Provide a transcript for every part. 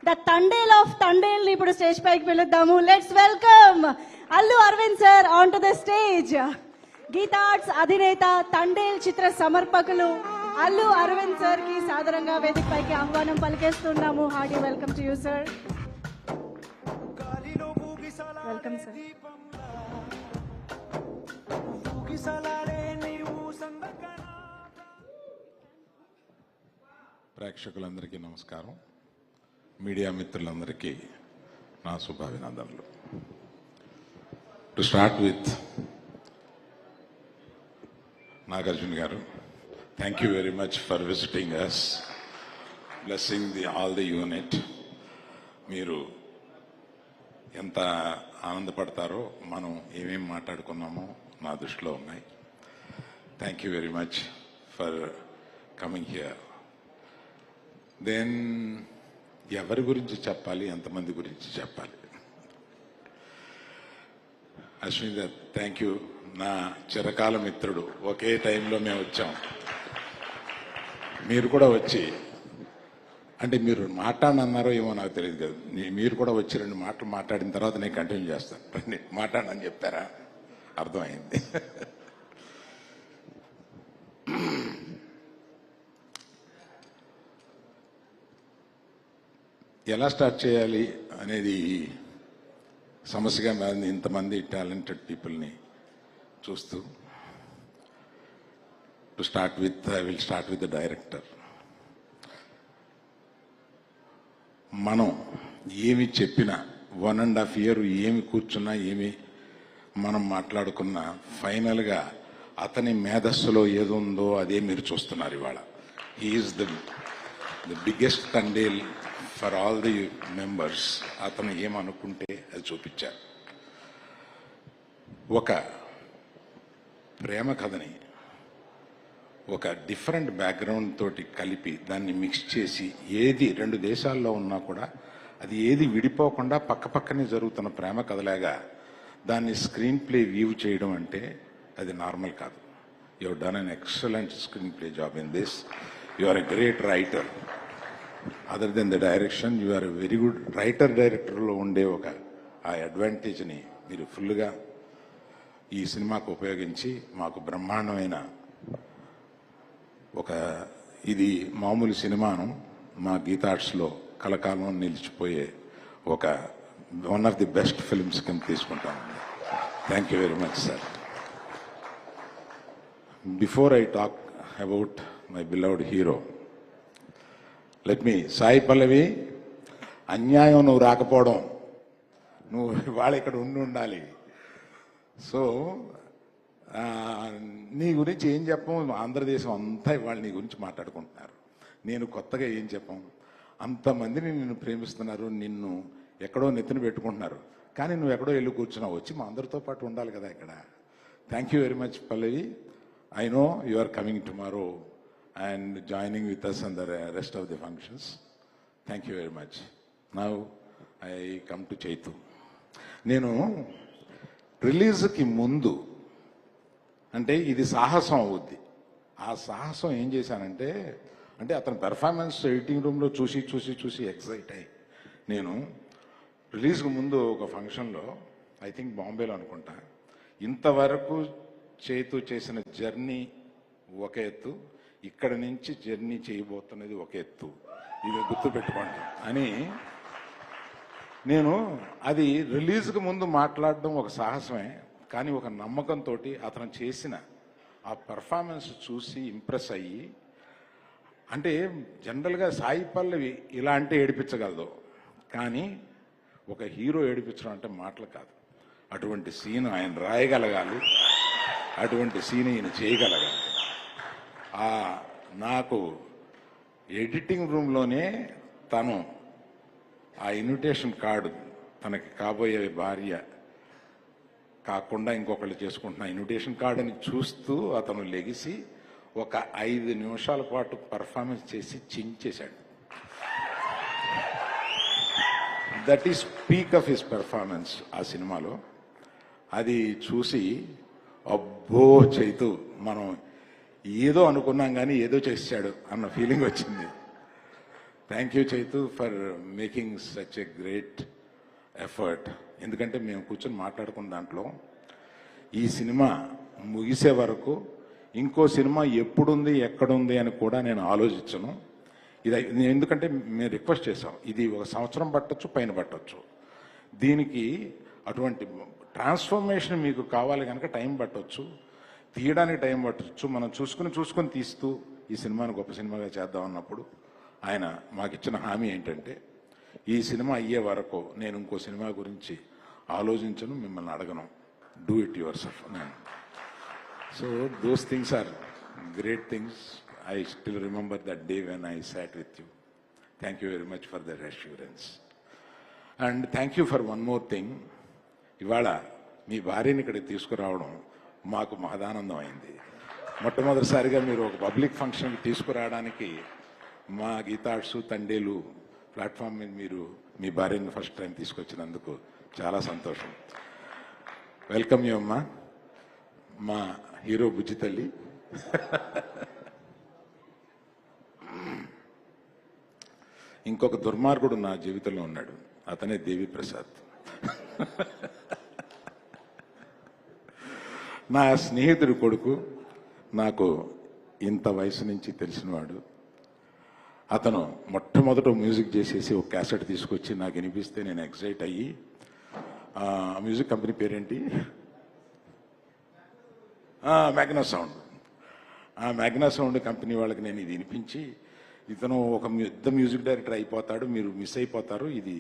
The Thandel of Thandel ని ఇప్పుడు stage పైకి పిలుద్దాము. Let's welcome Allu Aravind sir on to the stage. Geetha arts అధినేత, తండేల్ చిత్ర సమర్పకులు అల్లు అరవింద్ సార్ కి సాదరంగా వేదిక పైకి ఆహ్వానం పలికేస్తున్నాము. Hearty welcome to you sir. Welcome sir. ప్రేక్షకులందరికీ నమస్కారం. మీడియా మిత్రులందరికీ నా శుభాభినందనలు. To start with Nagarjuna garu, thank you very much for visiting us, blessing all the unit. మీరు ఎంత ఆనందపడతారో మనం ఏమేం మాట్లాడుకున్నామో నా దృష్టిలో ఉన్నాయి. Thank you very much for coming here. Then ఎవరి గురించి చెప్పాలి, ఎంతమంది గురించి చెప్పాలి? Ashwini, thank you. నా చిరకాల మిత్రుడు, ఒకే టైంలో మేము వచ్చాం. మీరు కూడా వచ్చి, అంటే మీరు మాట్లాడనన్నారో ఏమో నాకు తెలియదు కదా, మీరు కూడా వచ్చి 2 మాటలు మాట్లాడిన తర్వాత నేను కంటిన్యూ చేస్తాను. రండి మాట్లాడనని చెప్పారా? అర్థమైంది. ఎలా స్టార్ట్ చేయాలి అనేది సమస్యగా మారింది ఇంతమంది టాలెంటెడ్ పీపుల్ని చూస్తూ. To start with, I will start with the director. మనం ఏమి చెప్పినా 1.5 year ఏమి కూర్చున్నా, ఏమి మనం మాట్లాడుకున్నా, ఫైనల్గా అతని మేధస్సులో ఏదో ఉందో అదే మీరు చూస్తున్నారు ఇవాళ. He's the biggest Thandel for all the members. అతను ఏమనుకుంటే అది చూపించారు. ఒక ప్రేమ కథని ఒక డిఫరెంట్ బ్యాక్గ్రౌండ్ తోటి కలిపి దాన్ని మిక్స్ చేసి, ఏది 2 దేశాల్లో ఉన్నా కూడా అది ఏది విడిపోకుండా పక్కపక్కనే జరుగుతున్న ప్రేమ కథలాగా దాన్ని స్క్రీన్ ప్లే వ్యూ చేయడం అంటే అది నార్మల్ కాదు. You have done an excellent screen play job in this. You are a great writer. Other than the direction, you are a very good writer. డైరెక్టర్లో ఉండే ఆ అడ్వాంటేజ్ని మీరు ఫుల్గా ఈ సినిమాకు ఉపయోగించి మాకు బ్రహ్మాండమైన ఇది మామూలు సినిమాను మా గీతా ఆర్ట్స్లో కలకాలం నిలిచిపోయే one of the best films కింద తీసుకుంటాను. Thank you very much sir. Before I talk about my beloved hero, let me, Sai Pallavi, అన్యాయం నువ్వు రాకపోవడం, నువ్వు ఇవాళ ఇక్కడ ఉండాలి. సో నీ గురించి ఏం చెప్పం, ఆంధ్రదేశం అంతా ఇవాళ నీ గురించి మాట్లాడుకుంటున్నారు. నేను కొత్తగా ఏం చెప్పం, అంతమందిని నిన్ను ప్రేమిస్తున్నారు, నిన్ను ఎక్కడో నెత్తిన పెట్టుకుంటున్నారు, కానీ నువ్వు ఎక్కడో వెళ్ళి కూర్చున్నావు. వచ్చి మా అందరితో పాటు ఉండాలి కదా ఇక్కడ. Thank you very much Pallavi. I know you are coming tomorrow and joining with us on the rest of the functions. Thank you very much. Now I come to Chaitu. నేను రిలీజ్కి ముందు, అంటే ఇది సాహసం అవుద్ది, ఆ సాహసం ఏం చేశానంటే, అంటే అతని పెర్ఫార్మెన్స్ ఎడిటింగ్ రూమ్లో చూసి ఎక్సైట్ అయ్యి, నేను రిలీజ్కి ముందు ఒక ఫంక్షన్లో, ఐ థింక్ బాంబేలో అనుకుంటా, ఇంతవరకు చైతు చేసిన జర్నీ ఒక ఎత్తు, ఇక్కడ నుంచి జర్నీ చేయబోతున్నది ఒక ఎత్తు, ఇది గుర్తుపెట్టుకోండి అని నేను, అది రిలీజ్కి ముందు మాట్లాడడం ఒక సాహసమే, కానీ ఒక నమ్మకంతో అతను చేసిన ఆ పర్ఫార్మెన్స్ చూసి ఇంప్రెస్ అయ్యి, అంటే జనరల్గా సాయి పల్లవి ఇలా అంటే ఏడిపించగలదు, కానీ ఒక హీరో ఏడిపించడం అంటే మాటలు కాదు. అటువంటి సీన్ ఆయన రాయగలగాలి, అటువంటి సీన్ ఈయన చేయగలగాలి. నాకు ఎడిటింగ్ రూమ్లోనే తను ఆ ఇన్విటేషన్ కార్డు, తనకి కాబోయే భార్య కాకుండా ఇంకొకళ్ళు చేసుకుంటున్న ఇన్విటేషన్ కార్డు అని చూస్తూ అతను లెగిసి ఒక 5 నిమిషాల పాటు పర్ఫార్మెన్స్ చేసి చించేశాడు. That is peak of his performance ఆ సినిమాలో. అది చూసి అబ్బో చైతు, మనం ఏదో అనుకున్నాం కానీ ఏదో చేశాడు అన్న ఫీలింగ్ వచ్చింది. Thank you Chaitu for making such a great effort. ఎందుకంటే మేము కూర్చొని మాట్లాడుకున్న దాంట్లో ఈ సినిమా ముగిసే వరకు ఇంకో సినిమా ఎప్పుడుంది ఎక్కడుంది అని కూడా నేను ఆలోచించను. ఇది ఎందుకంటే మేము రిక్వెస్ట్ చేసాం, ఇది 1 సంవత్సరం పట్టొచ్చు, పైన పట్టొచ్చు. దీనికి అటువంటి ట్రాన్స్ఫర్మేషన్ మీకు కావాలి కనుక టైం పట్టొచ్చు, తీయడానికి టైం పట్టొచ్చు. మనం చూసుకుని తీస్తూ ఈ సినిమాను గొప్ప సినిమాగా చేద్దాం అన్నప్పుడు ఆయన మాకు ఇచ్చిన హామీ ఏంటంటే, ఈ సినిమా అయ్యే వరకు నేను ఇంకో సినిమా గురించి ఆలోచించను, మిమ్మల్ని అడగను, do it yourself. So those things are great things. I still remember that day when I sat with you. Thank you very much for that assurance. And thank you for one more thing. ఇవాళ మీ భార్యని ఇక్కడికి తీసుకురావడం మాకు మహదానందం అయింది. మొట్టమొదటిసారిగా మీరు ఒక పబ్లిక్ ఫంక్షన్కి తీసుకురావడానికి మా గీతాడ్స్ తండేలు ప్లాట్ఫామ్ మీద మీరు మీ భార్యని ఫస్ట్ టైం తీసుకొచ్చినందుకు చాలా సంతోషం. వెల్కమ్ యూ అమ్మా, మా హీరో బుజ్జి తల్లి. ఇంకొక దుర్మార్గుడు నా జీవితంలో ఉన్నాడు, అతనే దేవి ప్రసాద్. నా స్నేహితుడి కొడుకు, నాకు ఇంత వయసు నుంచి తెలిసినవాడు. అతను మొట్టమొదట మ్యూజిక్ చేసేసి ఒక క్యాసెట్ తీసుకొచ్చి నాకు వినిపిస్తే నేను ఎక్సైట్ అయ్యి, మ్యూజిక్ కంపెనీ పేరేంటి, మ్యాగ్నా సౌండ్. ఆ మ్యాగ్నా సౌండ్ కంపెనీ వాళ్ళకి నేను ఇది వినిపించి, ఇతను ఒక పెద్ద మ్యూజిక్ డైరెక్టర్ అయిపోతాడు, మీరు మిస్ అయిపోతారు, ఇది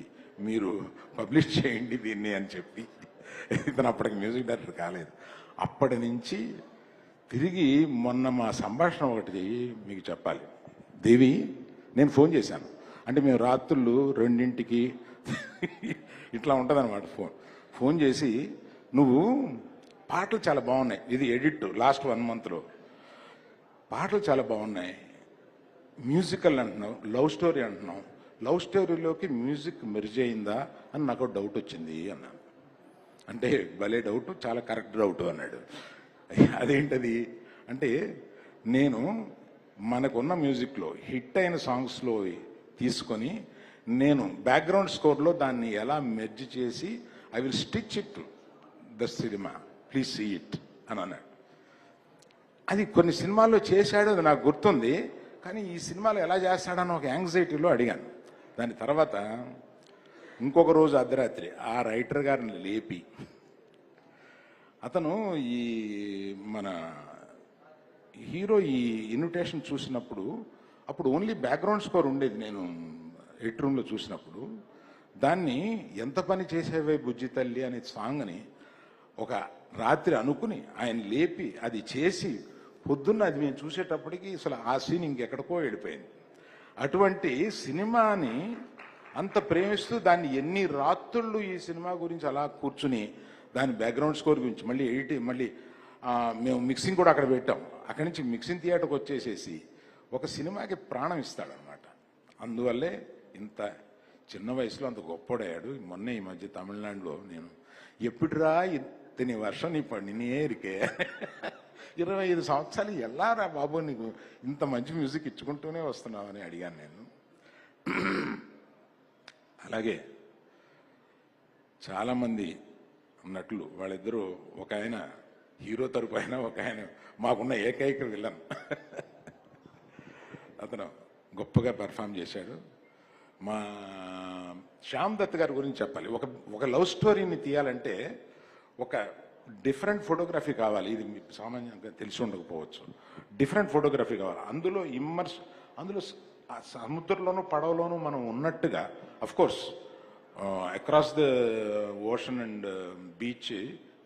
మీరు పబ్లిష్ చేయండి దీన్ని అని చెప్పి, ఇతను అప్పటికి మ్యూజిక్ డైరెక్టర్ కాలేదు. అప్పటి నుంచి తిరిగి మొన్న మా సంభాషణ ఒకటి మీకు చెప్పాలి. దేవి, నేను ఫోన్ చేశాను, అంటే మేము రాత్రులు 2ంటికి ఇట్లా ఉంటుందన్నమాట. ఫోన్ చేసి, నువ్వు పాటలు చాలా బాగున్నాయి, ఇది ఎడిట్ లాస్ట్ 1 మంత్లో, పాటలు చాలా బాగున్నాయి, మ్యూజికల్ అంటున్నావు, లవ్ స్టోరీ అంటున్నావు, లవ్ స్టోరీలోకి మ్యూజిక్ మెర్జ్ అయిందా అని నాకు డౌట్ వచ్చింది అన్నాను. అంటే భలే డౌట్, చాలా కరెక్ట్ డౌట్ అన్నాడు. అదేంటది అంటే, నేను మనకున్న మ్యూజిక్లో హిట్ అయిన సాంగ్స్లో తీసుకొని నేను బ్యాక్గ్రౌండ్ స్కోర్లో దాన్ని ఎలా మెర్జ్ చేసి I will stitch it the cinema, please see it అని అన్నాడు. అది కొన్ని సినిమాల్లో చేశాడు, అది నాకు గుర్తుంది, కానీ ఈ సినిమాలో ఎలా చేస్తాడని ఒక యాంగ్జైటీలో అడిగాను. దాని తర్వాత ఇంకొక రోజు అర్ధరాత్రి ఆ రైటర్ గారిని లేపి, అతను ఈ మన హీరో ఈ ఇన్విటేషన్ చూసినప్పుడు, అప్పుడు ఓన్లీ బ్యాక్గ్రౌండ్ స్కోర్ ఉండేది, నేను ఎడిట్ రూమ్లో చూసినప్పుడు, దాన్ని ఎంత పని చేసేవే బుజ్జి తల్లి అనే సాంగ్ని ఒక రాత్రి అనుకుని ఆయన లేపి అది చేసి, పొద్దున్న అది మేము చూసేటప్పటికి అసలు ఆ సీన్ ఇంకెక్కడికో వెళ్ళిపోయింది. అటువంటి సినిమాని అంత ప్రేమిస్తూ దాన్ని ఎన్ని రాత్రుళ్ళు ఈ సినిమా గురించి అలా కూర్చుని దాని బ్యాక్గ్రౌండ్ స్కోర్ గురించి మళ్ళీ మళ్ళీ మేము మిక్సింగ్ కూడా అక్కడ పెట్టాం. అక్కడి నుంచి మిక్సింగ్ థియేటర్కి వచ్చేసేసి ఒక సినిమాకి ప్రాణం ఇస్తాడనమాట. అందువల్లే ఇంత చిన్న వయసులో అంత గొప్పడయ్యాడు. మొన్న ఈ మధ్య తమిళనాడులో నేను, ఎప్పుడురా ఇతని వర్షం నీ పడినే ఇరికే, 25 సంవత్సరాలు ఎలా రా బాబు నీకు ఇంత మంచి మ్యూజిక్ ఇచ్చుకుంటూనే వస్తున్నావు అని అడిగాను నేను. అలాగే చాలామంది నటులు, వాళ్ళిద్దరూ, ఒక ఆయన హీరో తరపు ఆయన, ఒక ఆయన మాకున్న ఏకైక విలన్. అతను గొప్పగా పెర్ఫామ్ చేశాడు. మా శ్యామ్ దత్ గారి గురించి చెప్పాలి. ఒక లవ్ స్టోరీని తీయాలంటే ఒక డిఫరెంట్ ఫోటోగ్రఫీ కావాలి. ఇది మీకు సామాన్యంగా తెలిసి ఉండకపోవచ్చు. డిఫరెంట్ ఫోటోగ్రఫీ కావాలి. అందులో అందులో సముద్రంలోనూ పడవలోనూ మనం ఉన్నట్టుగా, of course across the ocean and beach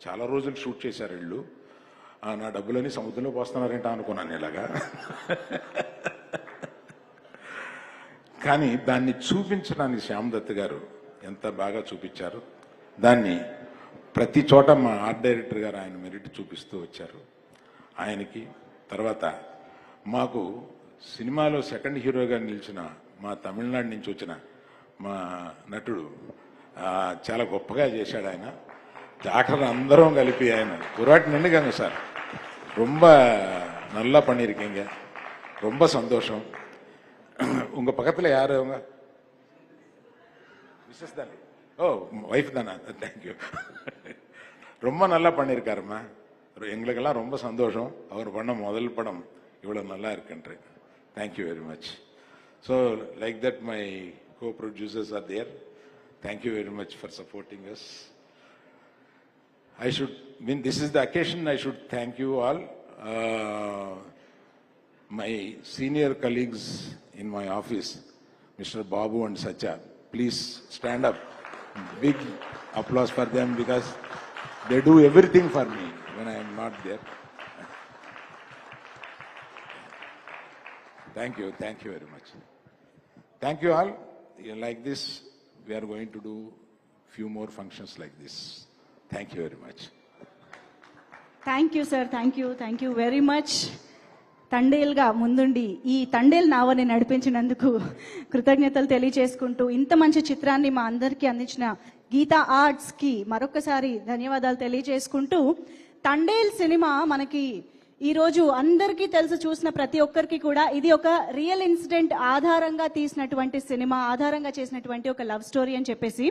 చాలా రోజులు షూట్ చేశారు వీళ్ళు. నా డబ్బులని సముద్రంలో పోస్తున్నారేంటా అనుకున్నాను ఇలాగా. కానీ దాన్ని చూపించడానికి శ్యామ్ దత్ గారు ఎంత బాగా చూపించారు. దాన్ని ప్రతి చోట మా ఆర్ట్ డైరెక్టర్ గారు ఆయన మెరిట్ చూపిస్తూ వచ్చారు. ఆయనకి తర్వాత మాకు సినిమాలో సెకండ్ హీరోగా నిలిచిన మా తమిళనాడు నుంచి వచ్చిన మా నటుడు చాలా గొప్పగా చేశాడు. ఆయన డాక్టర్ అందరం కలిపి ఆయన పురాటి నిండుగాங்க సార్, ரொம்ப நல்லா பண்ணியிருக்கீங்க, ரொம்ப சந்தோஷம். உங்க பக்கத்துல யாரு அவங்க மிஸ்ஸஸ் தானே? ஓ ஒய்ஃப் தானா? தேங்க்யூ. ரொம்ப நல்லா பண்ணியிருக்காருமா. எங்களுக்கெல்லாம் ரொம்ப சந்தோஷம். அவர் பண்ண முதல் படம் இவ்வளவு நல்லா இருக்குன்று. Thank you very much. So like that my co-producers are there. Thank you very much for supporting us. This is the occasion I should thank you all. My senior colleagues in my office, Mr. Babu and Satya, please stand up. Big applause for them because they do everything for me when I am not there. Thank you very much. Thank you all. Like this, we are going to do few more functions like this. Thank you very much. Thank you sir, thank you very much. తండేల్గా ముందుండి ఈ తండేల్ నావని నడిపించినందుకు కృతజ్ఞతలు తెలియజేసుకుంటూ ఇంత మంచి చిత్రాన్ని మా అందరికీ అందించిన గీతా ఆర్ట్స్కి మరొకసారి ధన్యవాదాలు తెలియజేసుకుంటూ, తండేల్ సినిమా మనకి ఈరోజు అందరికీ తెలుసు, చూసిన ప్రతి ఒక్కరికి కూడా ఇది ఒక రియల్ ఇన్సిడెంట్ ఆధారంగా తీసినటువంటి సినిమా, ఆధారంగా చేసినటువంటి ఒక లవ్ స్టోరీ అని చెప్పేసి